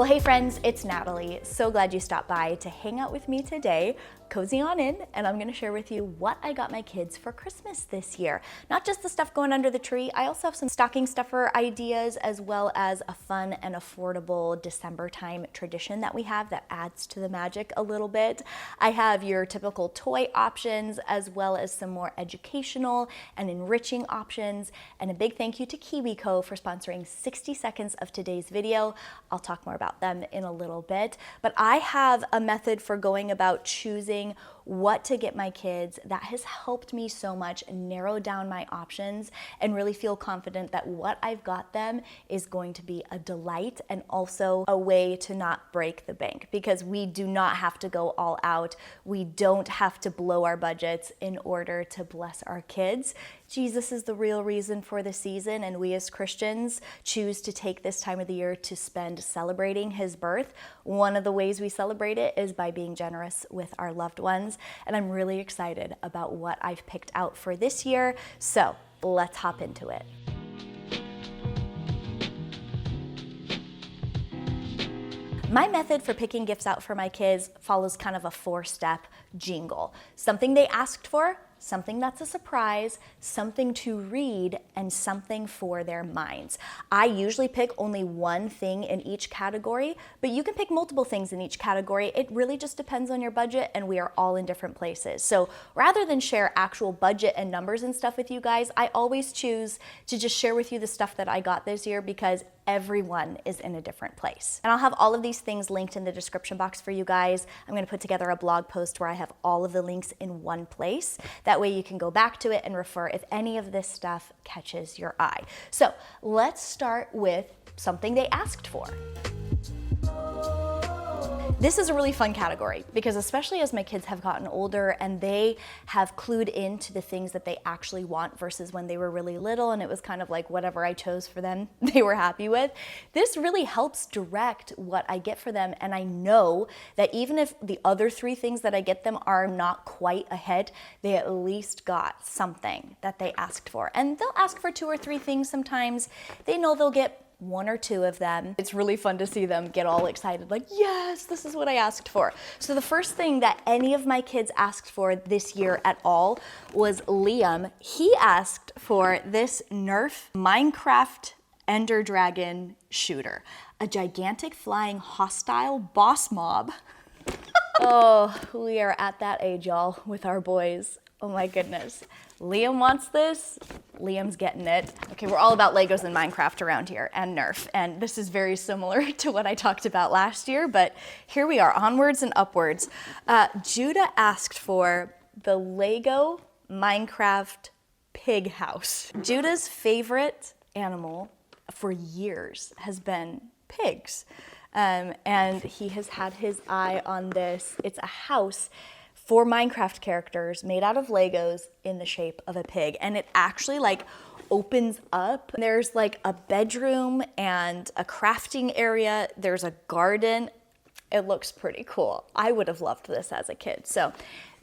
Well, hey friends, it's Natalie. So glad you stopped by to hang out with me today. Cozy on in, and I'm gonna share with you what I got my kids for Christmas this year. Not just the stuff going under the tree, I also have some stocking stuffer ideas as well as a fun and affordable December time tradition that we have that adds to the magic a little bit. I have your typical toy options as well as some more educational and enriching options, and a big thank you to KiwiCo for sponsoring 60 seconds of today's video. I'll talk more about them in a little bit, but I have a method for going about choosing what to get my kids that has helped me so much narrow down my options and really feel confident that what I've got them is going to be a delight and also a way to not break the bank, because we do not have to go all out. We don't have to blow our budgets in order to bless our kids. Jesus is the real reason for the season, and we as Christians choose to take this time of the year to spend celebrating his birth. One of the ways we celebrate it is by being generous with our loved ones, and I'm really excited about what I've picked out for this year, so let's hop into it. My method for picking gifts out for my kids follows kind of a 4-step jingle. Something they asked for, something that's a surprise, something to read, and something for their minds. I usually pick only one thing in each category, but you can pick multiple things in each category. It really just depends on your budget, and we are all in different places. So rather than share actual budget and numbers and stuff with you guys, I always choose to just share with you the stuff that I got this year, because everyone is in a different place. And I'll have all of these things linked in the description box for you guys. I'm gonna put together a blog post where I have all of the links in one place. That way you can go back to it and refer if any of this stuff catches your eye. So let's start with something they asked for. This is a really fun category because especially as my kids have gotten older and they have clued into the things that they actually want versus when they were really little and it was kind of like whatever I chose for them, they were happy with. This really helps direct what I get for them, and I know that even if the other 3 things that I get them are not quite ahead, they at least got something that they asked for. And they'll ask for 2 or 3 things sometimes. They know they'll get 1 or 2 of them. It's really fun to see them get all excited, like, yes, this is what I asked for. So the first thing that any of my kids asked for this year at all was Liam. He asked for this Nerf Minecraft Ender Dragon shooter, a gigantic flying hostile boss mob. Oh, we are at that age, y'all, with our boys. Oh my goodness. Liam wants this, Liam's getting it. Okay, we're all about Legos and Minecraft around here, and Nerf, and this is very similar to what I talked about last year, but here we are, onwards and upwards. Judah asked for the Lego Minecraft pig house. Judah's favorite animal for years has been pigs, and he has had his eye on this. It's a house for Minecraft characters made out of Legos in the shape of a pig. And it actually like opens up. There's like a bedroom and a crafting area. There's a garden. It looks pretty cool. I would have loved this as a kid. So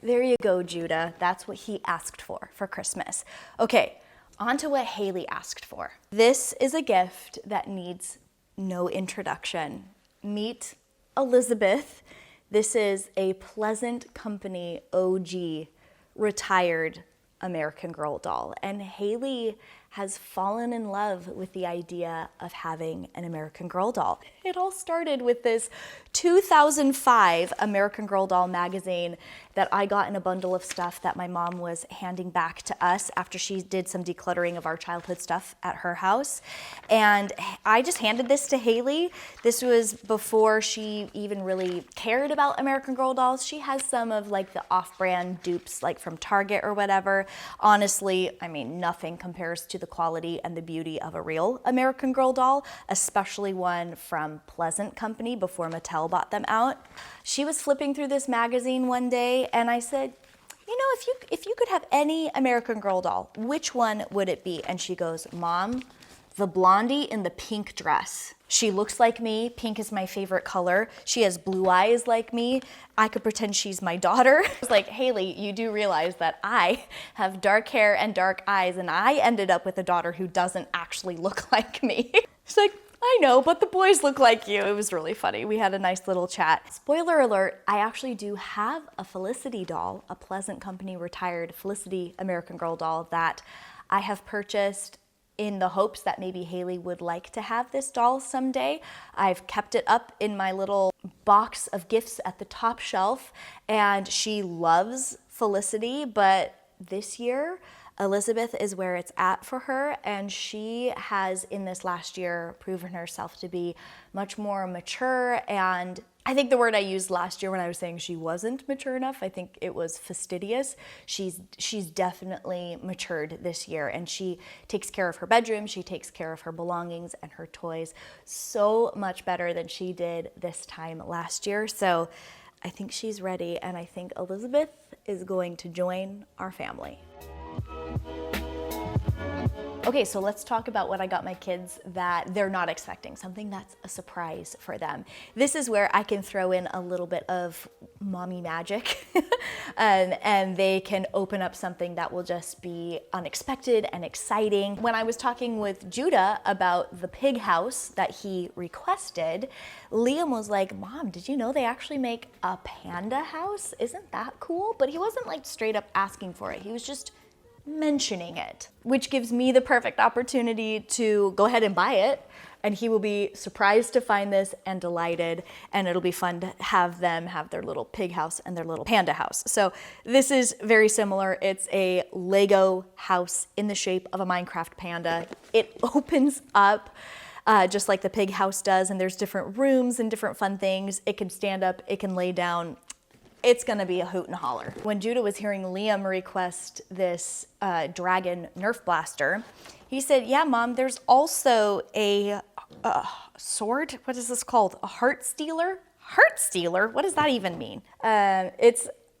there you go, Judah. That's what he asked for Christmas. Okay, on to what Haley asked for. This is a gift that needs no introduction. Meet Elizabeth. This is a Pleasant Company OG retired American Girl doll, and Haley has fallen in love with the idea of having an American Girl doll. It all started with this 2005 American Girl doll magazine that I got in a bundle of stuff that my mom was handing back to us after she did some decluttering of our childhood stuff at her house. And I just handed this to Haley. This was before she even really cared about American Girl dolls. She has some of like the off-brand dupes like from Target or whatever. Honestly, I mean, nothing compares to the quality and the beauty of a real American Girl doll, especially one from Pleasant Company before Mattel bought them out. She was flipping through this magazine one day and I said, you know, if you could have any American Girl doll, which one would it be? And she goes, Mom, the blondie in the pink dress. She looks like me. Pink is my favorite color. She has blue eyes like me. I could pretend she's my daughter. I was like, Haley, you do realize that I have dark hair and dark eyes, and I ended up with a daughter who doesn't actually look like me. She's like, I know, but the boys look like you. It was really funny. We had a nice little chat. Spoiler alert, I actually do have a Felicity doll, a Pleasant Company retired Felicity American Girl doll that I have purchased in the hopes that maybe Haley would like to have this doll someday. I've kept it up in my little box of gifts at the top shelf, and she loves Felicity, but this year, Elizabeth is where it's at for her, and she has in this last year proven herself to be much more mature, and I think the word I used last year when I was saying she wasn't mature enough, I think it was fastidious. She's definitely matured this year, and she takes care of her bedroom, she takes care of her belongings and her toys so much better than she did this time last year. So I think she's ready, and I think Elizabeth is going to join our family. Okay, so let's talk about what I got my kids that they're not expecting, something that's a surprise for them. This is where I can throw in a little bit of mommy magic and they can open up something that will just be unexpected and exciting. When I was talking with Judah about the pig house that he requested, Liam was like, Mom, did you know they actually make a panda house? Isn't that cool? But he wasn't like straight up asking for it. He was just mentioning it, which gives me the perfect opportunity to go ahead and buy it, and he will be surprised to find this and delighted, and it'll be fun to have them have their little pig house and their little panda house. So this is very similar. It's a Lego house in the shape of a Minecraft panda. It opens up just like the pig house does, and there's different rooms and different fun things. It can stand up, it can lay down. It's gonna be a hoot and holler. When Judah was hearing Liam request this dragon Nerf blaster, he said, yeah, Mom, there's also a sword. What is this called? A heart stealer? Heart stealer? What does that even mean?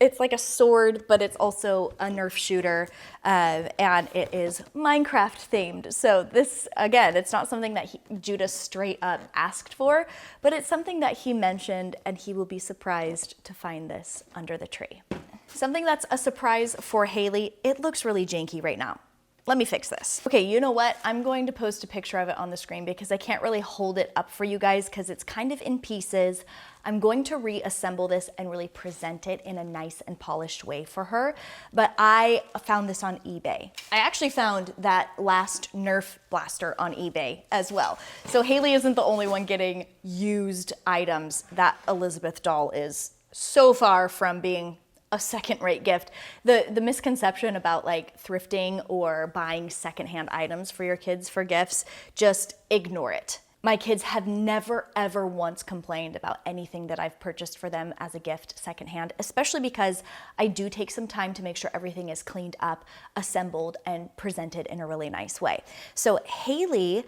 It's like a sword, but it's also a Nerf shooter, and it is Minecraft themed. So this, again, it's not something that Judah straight up asked for, but it's something that he mentioned, and he will be surprised to find this under the tree. Something that's a surprise for Haley, it looks really janky right now. Let me fix this. Okay, you know what? I'm going to post a picture of it on the screen because I can't really hold it up for you guys because it's kind of in pieces. I'm going to reassemble this and really present it in a nice and polished way for her. But I found this on eBay. I actually found that last Nerf blaster on eBay as well. So Haley isn't the only one getting used items. That Elizabeth doll is so far from being a second-rate gift. The misconception about like thrifting or buying secondhand items for your kids for gifts, just ignore it. My kids have never ever once complained about anything that I've purchased for them as a gift secondhand, especially because I do take some time to make sure everything is cleaned up, assembled, and presented in a really nice way. So Haley,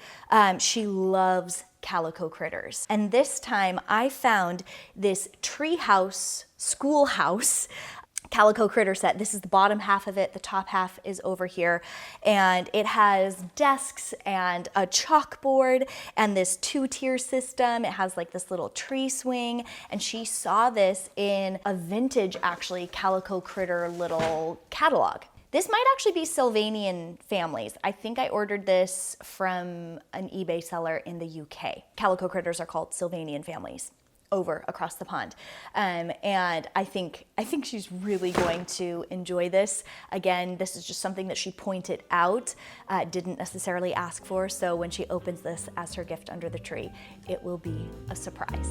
she loves calico critters. And this time I found this treehouse, schoolhouse, calico critter set. This is the bottom half of it. The top half is over here. And it has desks and a chalkboard and this 2-tier system. It has like this little tree swing. And she saw this in a vintage, actually, calico critter little catalog. This might actually be Sylvanian families. I think I ordered this from an eBay seller in the UK. Calico critters are called Sylvanian families over across the pond. And I think she's really going to enjoy this. Again, this is just something that she pointed out, didn't necessarily ask for. So when she opens this as her gift under the tree, it will be a surprise.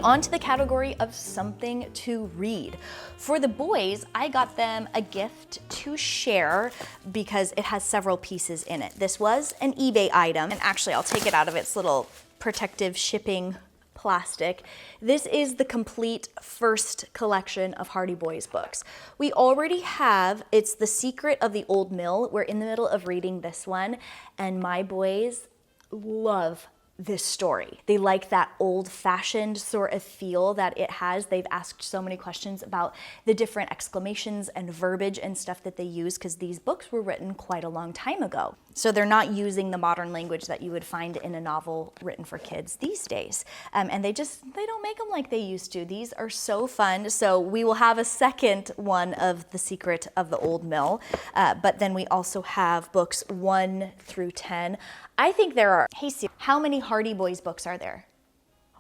On to the category of something to read. For the boys, I got them a gift to share because it has several pieces in it. This was an eBay item, and actually I'll take it out of its little protective shipping plastic. This is the complete first collection of Hardy Boys books. We already have, it's The Secret of the Old Mill. We're in the middle of reading this one, and my boys love this story. They like that old-fashioned sort of feel that it has. They've asked so many questions about the different exclamations and verbiage and stuff that they use because these books were written quite a long time ago. So they're not using the modern language that you would find in a novel written for kids these days. And they don't make them like they used to. These are so fun. So we will have a second one of The Secret of the Old Mill. But then we also have books 1 through 10. I think there are, hey Siri, how many Hardy Boys books are there?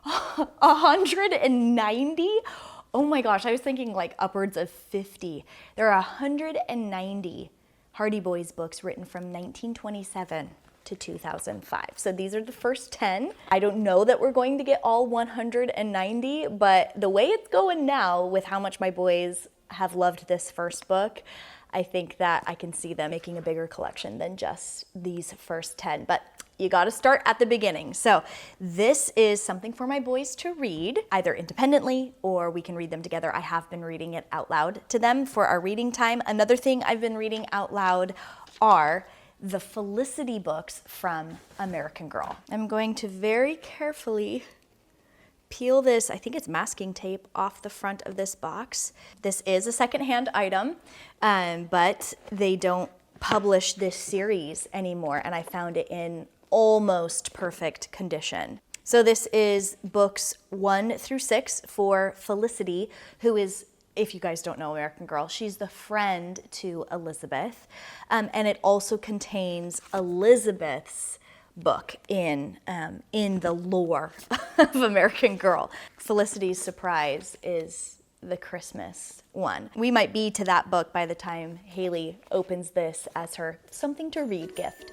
190? Oh my gosh, I was thinking like upwards of 50. There are 190 Hardy Boys books written from 1927 to 2005. So these are the first 10. I don't know that we're going to get all 190, but the way it's going now with how much my boys have loved this first book, I think that I can see them making a bigger collection than just these first 10. But you got to start at the beginning. So this is something for my boys to read, either independently or we can read them together. I have been reading it out loud to them for our reading time. Another thing I've been reading out loud are the Felicity books from American Girl. I'm going to very carefully peel this, I think it's masking tape, off the front of this box. This is a secondhand item, but they don't publish this series anymore, and I found it in almost perfect condition. So this is books 1 through 6 for Felicity, who is, if you guys don't know American Girl, she's the friend to Elizabeth. And it also contains Elizabeth's book in the lore of American Girl. Felicity's surprise is the Christmas one. We might be to that book by the time Haley opens this as her something to read gift.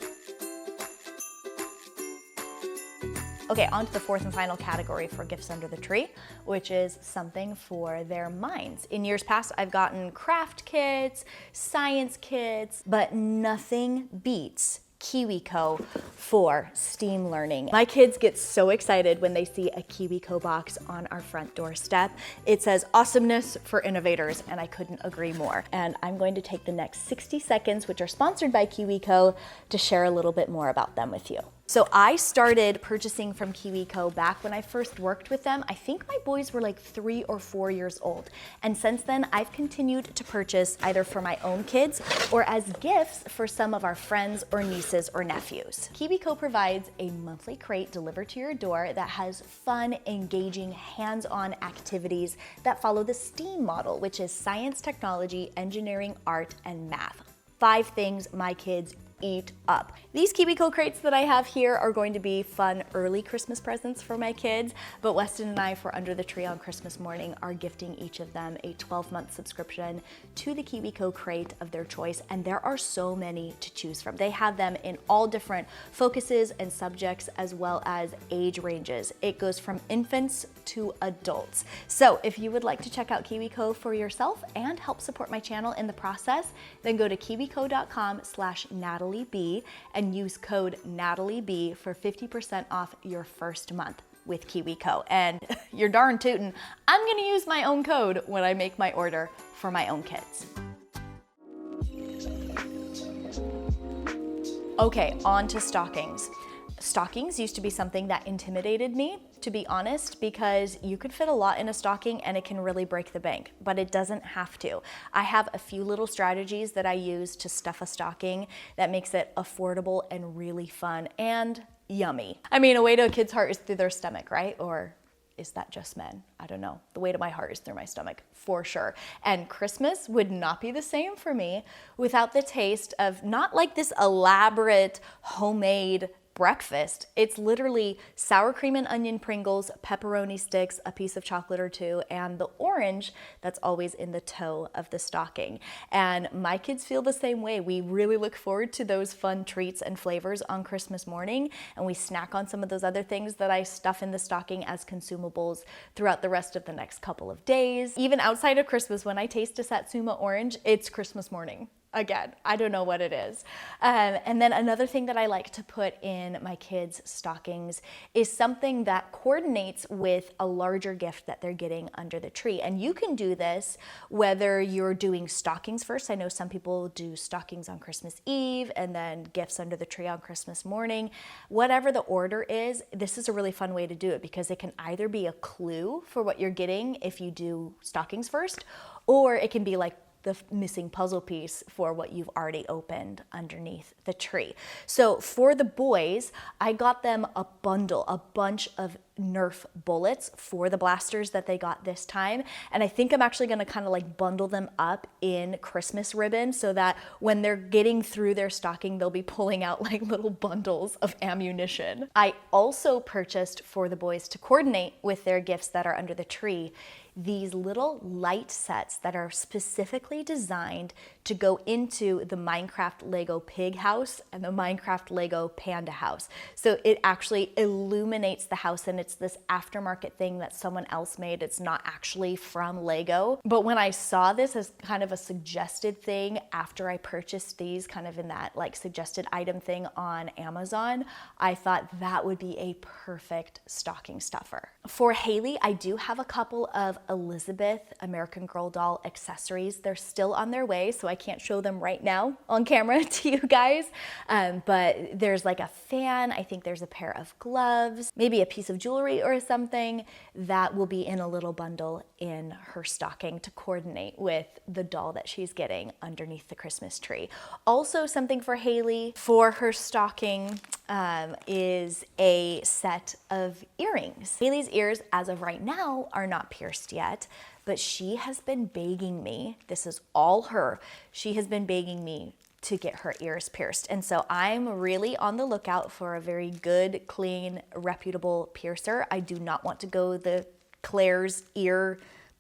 Okay, on to the fourth and final category for gifts under the tree, which is something for their minds. In years past, I've gotten craft kits, science kits, but nothing beats KiwiCo for STEAM learning. My kids get so excited when they see a KiwiCo box on our front doorstep. It says awesomeness for innovators, and I couldn't agree more. And I'm going to take the next 60 seconds, which are sponsored by KiwiCo, to share a little bit more about them with you. So I started purchasing from KiwiCo back when I first worked with them. I think my boys were like 3 or 4 years old. And since then, I've continued to purchase either for my own kids or as gifts for some of our friends or nieces or nephews. KiwiCo provides a monthly crate delivered to your door that has fun, engaging, hands-on activities that follow the STEAM model, which is science, technology, engineering, art, and math. 5 things my kids eat up. These KiwiCo crates that I have here are going to be fun early Christmas presents for my kids, but Weston and I, for Under the Tree on Christmas morning, are gifting each of them a 12-month subscription to the KiwiCo crate of their choice, and there are so many to choose from. They have them in all different focuses and subjects as well as age ranges. It goes from infants to adults. So if you would like to check out KiwiCo for yourself and help support my channel in the process, then go to kiwico.com/NatalieB and use code NatalieB for 50% off your first month with KiwiCo. And you're darn tootin', I'm gonna use my own code when I make my order for my own kids. Okay, on to stockings. Stockings used to be something that intimidated me, to be honest, because you could fit a lot in a stocking and it can really break the bank, but it doesn't have to. I have a few little strategies that I use to stuff a stocking that makes it affordable and really fun and yummy. I mean, a way to a kid's heart is through their stomach, right? Or is that just men? I don't know. The way to my heart is through my stomach, for sure. And Christmas would not be the same for me without the taste of not like this elaborate homemade breakfast. It's literally sour cream and onion Pringles, pepperoni sticks, a piece of chocolate or two, and the orange that's always in the toe of the stocking. And my kids feel the same way. We really look forward to those fun treats and flavors on Christmas morning, and we snack on some of those other things that I stuff in the stocking as consumables throughout the rest of the next couple of days. Even outside of Christmas, when I taste a Satsuma orange, it's Christmas morning. Again, I don't know what it is. And then another thing that I like to put in my kids' stockings is something that coordinates with a larger gift that they're getting under the tree. And you can do this whether you're doing stockings first. I know some people do stockings on Christmas Eve and then gifts under the tree on Christmas morning. Whatever the order is, this is a really fun way to do it because it can either be a clue for what you're getting if you do stockings first, or it can be like the missing puzzle piece for what you've already opened underneath the tree. So for the boys, I got them a bundle, a bunch of Nerf bullets for the blasters that they got this time. And I think I'm actually gonna kind of like bundle them up in Christmas ribbon so that when they're getting through their stocking, they'll be pulling out like little bundles of ammunition. I also purchased for the boys to coordinate with their gifts that are under the tree these little light sets that are specifically designed to go into the Minecraft Lego pig house and the Minecraft Lego panda house. So it actually illuminates the house, and it's this aftermarket thing that someone else made. It's not actually from Lego. But when I saw this as kind of a suggested thing after I purchased these, kind of in that like suggested item thing on Amazon, I thought that would be a perfect stocking stuffer. For Haley, I do have a couple of Elizabeth American Girl doll accessories. They're still on their way, so I can't show them right now on camera to you guys. But there's like a fan, I think there's a pair of gloves, maybe a piece of jewelry or something that will be in a little bundle in her stocking to coordinate with the doll that she's getting underneath the Christmas tree. Also something for Haley for her stocking is a set of earrings. Haley's ears, as of right now, are not pierced yet, but she has been begging me, this is all her, she has been begging me to get her ears pierced. And so I'm really on the lookout for a very good, clean, reputable piercer. I do not want to go the Claire's ear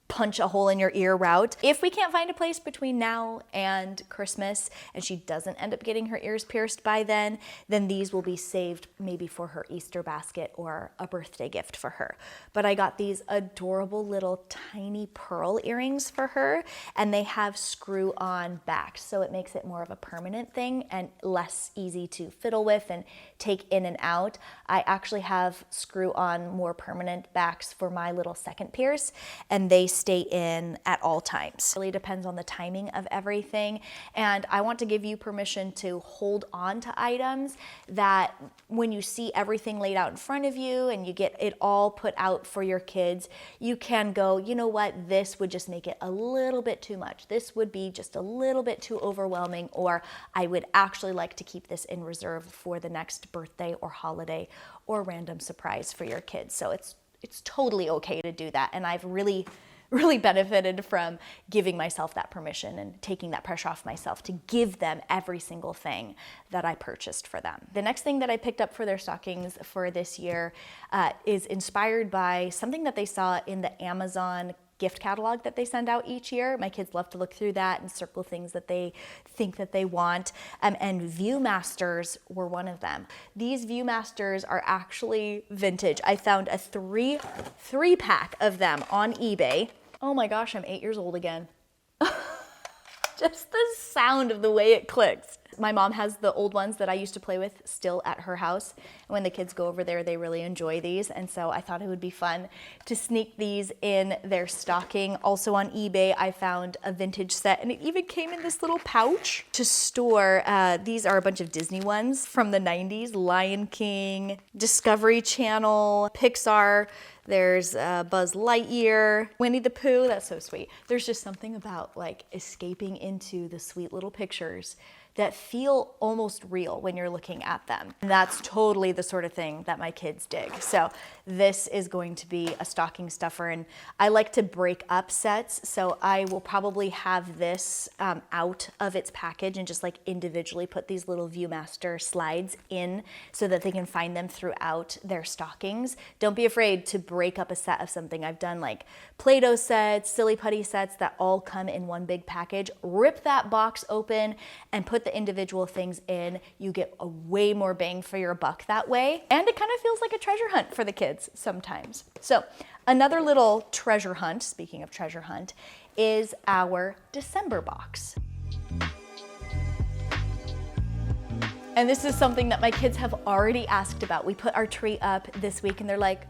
punch a hole in your ear route. If we can't find a place between now and Christmas and she doesn't end up getting her ears pierced by then these will be saved maybe for her Easter basket or a birthday gift for her. But I got these adorable little tiny pearl earrings for her, and they have screw-on backs, so it makes it more of a permanent thing and less easy to fiddle with and take in and out. I actually have screw-on more permanent backs for my little second pierce, and they stay in at all times. It really depends on the timing of everything, and I want to give you permission to hold on to items that when you see everything laid out in front of you and you get it all put out for your kids, you can go, you know what, this would just make it a little bit too much. This would be just a little bit too overwhelming, or I would actually like to keep this in reserve for the next birthday or holiday or random surprise for your kids. So it's totally okay to do that, and I've really benefited from giving myself that permission and taking that pressure off myself to give them every single thing that I purchased for them. The next thing that I picked up for their stockings for this year is inspired by something that they saw in the Amazon gift catalog that they send out each year. My kids love to look through that and circle things that they think that they want. And Viewmasters were one of them. These Viewmasters are actually vintage. I found a three pack of them on eBay. Oh my gosh, I'm 8 years old again. Just the sound of the way it clicks. My mom has the old ones that I used to play with still at her house. And when the kids go over there, they really enjoy these. And so I thought it would be fun to sneak these in their stocking. Also on eBay, I found a vintage set, and it even came in this little pouch to store. These are a bunch of Disney ones from the 90s, Lion King, Discovery Channel, Pixar. There's Buzz Lightyear, Winnie the Pooh, that's so sweet. There's just something about like escaping into the sweet little pictures that feel almost real when you're looking at them. And that's totally the sort of thing that my kids dig. So this is going to be a stocking stuffer, and I like to break up sets, so I will probably have this out of its package and just like individually put these little Viewmaster slides in so that they can find them throughout their stockings. Don't be afraid to break up a set of something. I've done like Play-Doh sets, Silly Putty sets that all come in one big package. Rip that box open and put the individual things in. You get a way more bang for your buck that way. And it kind of feels like a treasure hunt for the kids sometimes. So another little treasure hunt, speaking of treasure hunt, is our December box. And this is something that my kids have already asked about. We put our tree up this week and they're like,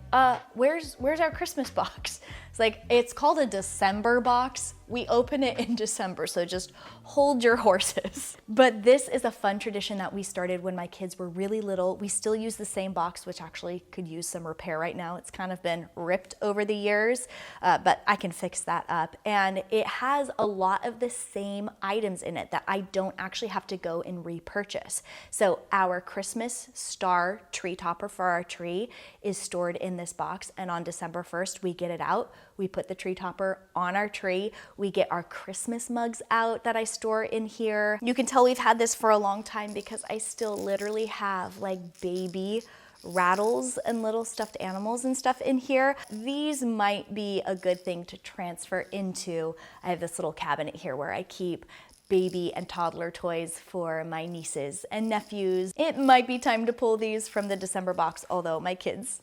where's our Christmas box? It's like, it's called a December box. We open it in December, so just hold your horses. But this is a fun tradition that we started when my kids were really little. We still use the same box, which actually could use some repair right now. It's kind of been ripped over the years, but I can fix that up. And it has a lot of the same items in it that I don't actually have to go and repurchase. So our Christmas star tree topper for our tree is stored in this box, and on December 1st, we get it out. We put the tree topper on our tree. We get our Christmas mugs out that I store in here. You can tell we've had this for a long time because I still literally have like baby rattles and little stuffed animals and stuff in here. These might be a good thing to transfer into. I have this little cabinet here where I keep baby and toddler toys for my nieces and nephews. It might be time to pull these from the December box, although my kids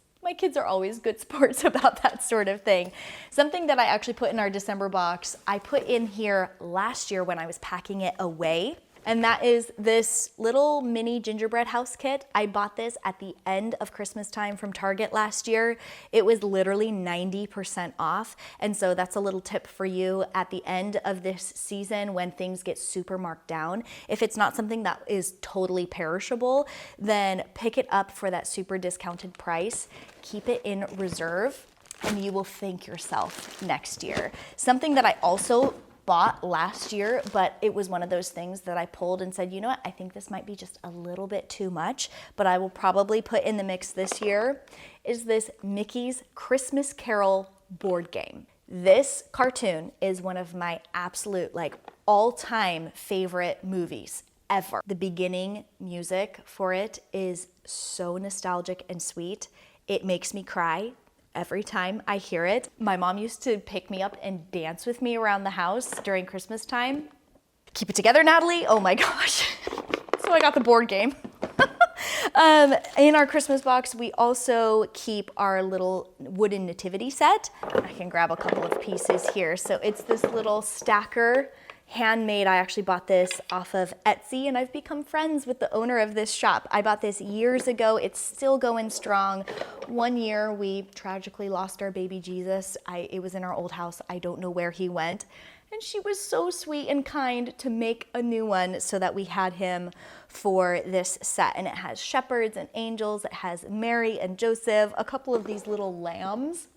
are always good sports about that sort of thing. Something that I actually put in our December box, I put in here last year when I was packing it away. And that is this little mini gingerbread house kit. I bought this at the end of Christmas time from Target last year. It was literally 90% off. And so that's a little tip for you at the end of this season when things get super marked down. If it's not something that is totally perishable, then pick it up for that super discounted price. Keep it in reserve and you will thank yourself next year. Something that I also bought last year, but it was one of those things that I pulled and said, you know what, I think this might be just a little bit too much, but I will probably put in the mix this year, is this Mickey's Christmas Carol board game. This cartoon is one of my absolute all-time favorite movies ever. The beginning music for it is so nostalgic and sweet. It makes me cry every time I hear it. My mom used to pick me up and dance with me around the house during Christmas time. Keep it together, Natalie. Oh my gosh. So I got the board game. In our Christmas box, we also keep our little wooden nativity set. I can grab a couple of pieces here. So it's this little stacker, handmade. I actually bought this off of Etsy and I've become friends with the owner of this shop. I bought this years ago. It's still going strong. One year we tragically lost our baby Jesus. It was in our old house. I don't know where he went. And she was so sweet and kind to make a new one so that we had him for this set. And it has shepherds and angels. It has Mary and Joseph, a couple of these little lambs.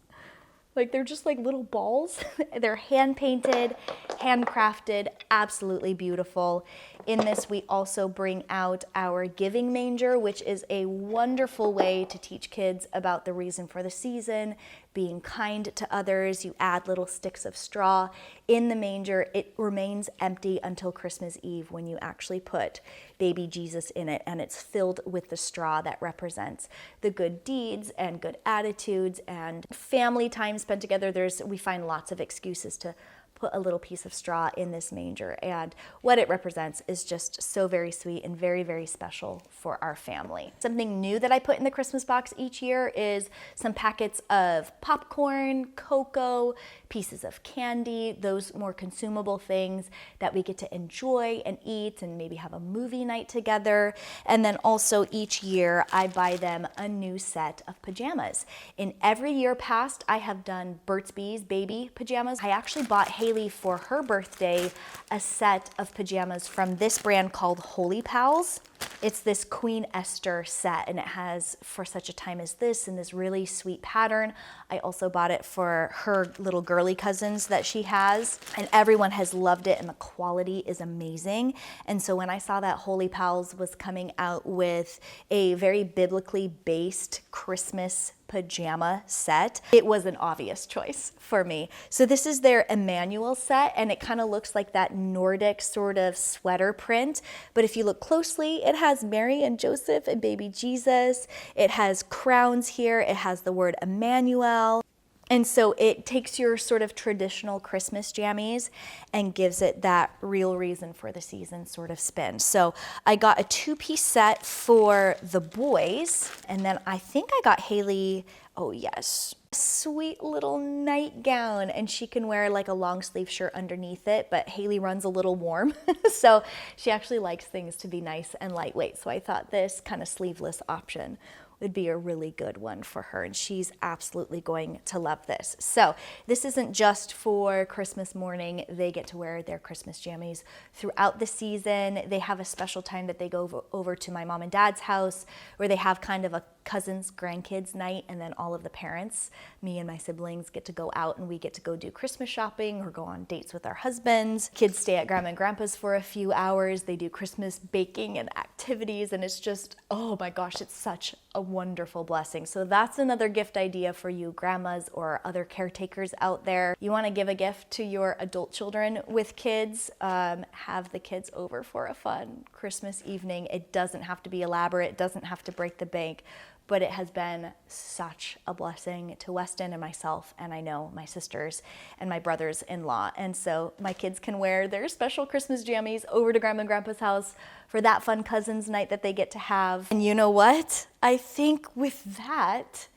They're just like little balls. They're hand painted, handcrafted, absolutely beautiful. In this, we also bring out our giving manger, which is a wonderful way to teach kids about the reason for the season, being kind to others. You add little sticks of straw in the manger. It remains empty until Christmas Eve when you actually put baby Jesus in it, and it's filled with the straw that represents the good deeds and good attitudes and family time spent together. We find lots of excuses to put a little piece of straw in this manger, and what it represents is just so very sweet and very, very special for our family. Something new that I put in the Christmas box each year is some packets of popcorn, cocoa, pieces of candy, those more consumable things that we get to enjoy and eat and maybe have a movie night together. And then also each year I buy them a new set of pajamas. In every year past, I have done Burt's Bees baby pajamas. I actually bought Haley for her birthday a set of pajamas from this brand called Holy Pals. It's this Queen Esther set, and it has For Such a Time as This in this really sweet pattern. I also bought it for her little girly cousins that she has, and everyone has loved it, and the quality is amazing. And so when I saw that Holy Pals was coming out with a very biblically based Christmas pajama set, it was an obvious choice for me. So this is their Emmanuel set, and it kind of looks like that Nordic sort of sweater print. But if you look closely, it has Mary and Joseph and baby Jesus. It has crowns here. It has the word Emmanuel. And so it takes your sort of traditional Christmas jammies and gives it that real reason for the season sort of spin. So I got a 2-piece set for the boys, and then I think I got Haley, oh yes, a sweet little nightgown, and she can wear like a long sleeve shirt underneath it, but Haley runs a little warm. So she actually likes things to be nice and lightweight. So I thought this kind of sleeveless option would be a really good one for her, and she's absolutely going to love this. So this isn't just for Christmas morning. They get to wear their Christmas jammies throughout the season. They have a special time that they go over to my mom and dad's house where they have kind of a cousins, grandkids night, and then all of the parents, me and my siblings, get to go out and we get to go do Christmas shopping or go on dates with our husbands. Kids stay at grandma and grandpa's for a few hours. They do Christmas baking and activities, and it's just, oh my gosh, it's such a wonderful blessing. So that's another gift idea for you grandmas or other caretakers out there. You want to give a gift to your adult children with kids, have the kids over for a fun Christmas evening. It doesn't have to be elaborate, it doesn't have to break the bank, but it has been such a blessing to Weston and myself, and I know my sisters and my brothers-in-law. And so my kids can wear their special Christmas jammies over to Grandma and Grandpa's house for that fun cousins night that they get to have. And you know what? I think with that,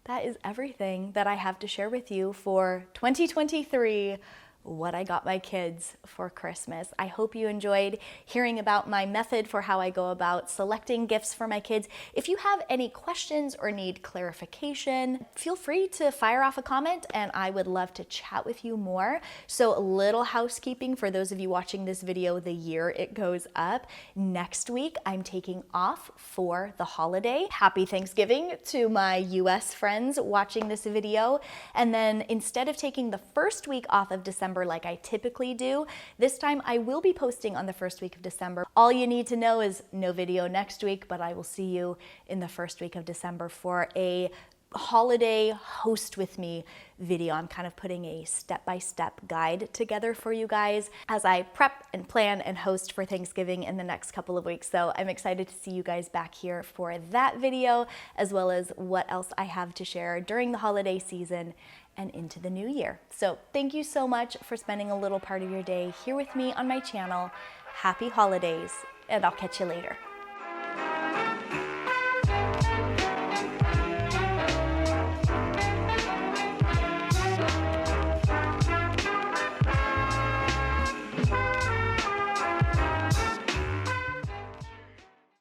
that is everything that I have to share with you for 2023. What I got my kids for Christmas. I hope you enjoyed hearing about my method for how I go about selecting gifts for my kids. If you have any questions or need clarification, feel free to fire off a comment and I would love to chat with you more. So a little housekeeping for those of you watching this video the year it goes up. Next week, I'm taking off for the holiday. Happy Thanksgiving to my US friends watching this video. And then instead of taking the first week off of December like I typically do, this time I will be posting on the first week of December. All you need to know is no video next week, but I will see you in the first week of December for a holiday host with me video. I'm kind of putting a step-by-step guide together for you guys as I prep and plan and host for Thanksgiving in the next couple of weeks. So I'm excited to see you guys back here for that video, as well as what else I have to share during the holiday season and into the new year. So thank you so much for spending a little part of your day here with me on my channel. Happy holidays, and I'll catch you later.